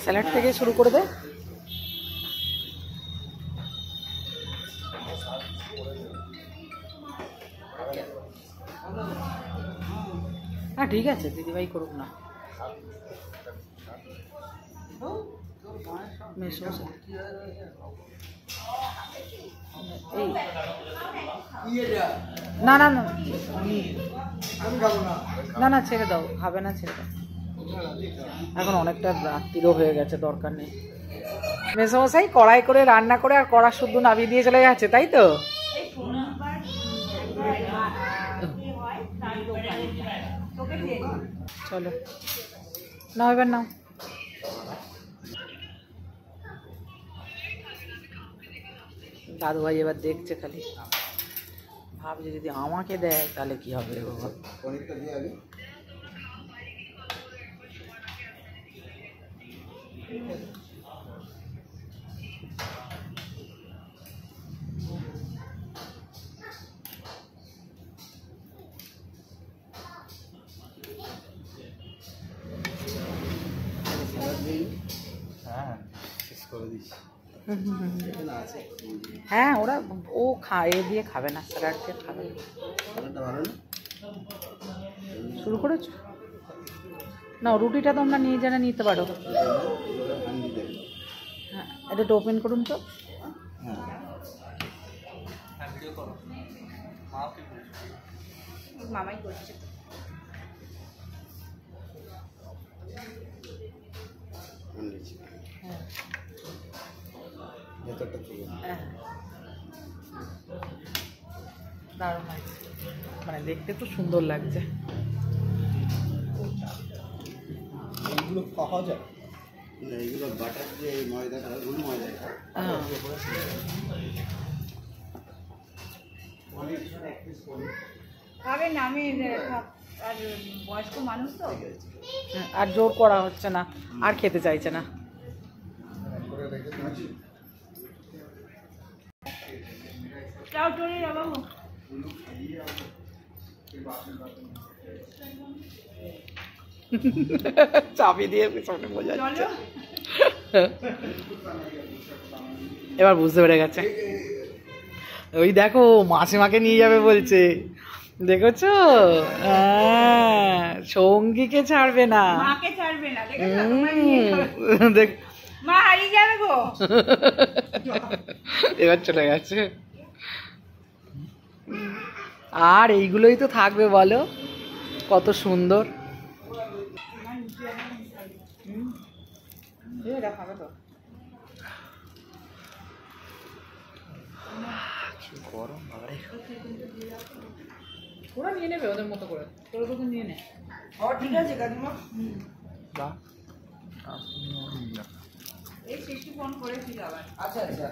Salad থেকে শুরু করে দে। হ্যাঁ ঠিক আছে, দিদিভাই করুক না। না না না না না, ছেড়ে দাও, খাবে না, ছেড়ে দাও। এখন অনেকটা রাত্রিরও হয়ে গেছে, দরকার নেই। মেসোমশাই কড়াই করে রান্না করে আর কড়া শুদ্ধ নামিয়ে দিয়ে চলে যাচ্ছে, তাই তো? চলো নাও, এবার নাও। দাদু ভাই এবার দেখছে, খালি ভাবছে যদি আমাকে দেয় তাহলে কি হবে বাবা। হ্যাঁ ওরা ও এ দিয়ে খাবে না, স্যালাড দিয়ে খাবে না। শুরু করেছো না? রুটিটা তোমরা নিয়ে জানা নিতে পারো। হ্যাঁ, এটা ওপেন করুন তো। মামাই করছে। দারুণ লাগছে, মানে দেখতে খুব সুন্দর লাগছে। এইগুলো পাওয়া যায় না, এইগুলো বাটার যে ময়দাটা, ওই ময়দাটা খাবে না। আমি আর বয়স্ক মানুষ তো, আর জোর করা হচ্ছে না, আর খেতে চাইছে না। চাবি দিয়ে পিছনে বোঝা যাচ্ছে। এবার বুঝতে পেরে গেছে। ওই দেখো মাসিমাকে নিয়ে যাবে বলছে, দেখেছো? সঙ্গীকে ছাড়বে না, মাকে ছাড়বে না, দেখ মা হারিয়ে যাবে গো। এবার চলে গেছে। আর এইগুলোই তো থাকবে, বলো কত সুন্দর। গরম বাবারে। ওরা নিয়ে নেবে ওদের মতো করে, তোরা তো নিয়ে নে। ঠিক আছে কাকিমা। বাহ, এই সৃষ্টি ফোন করেছিল আবার। আচ্ছা আচ্ছা।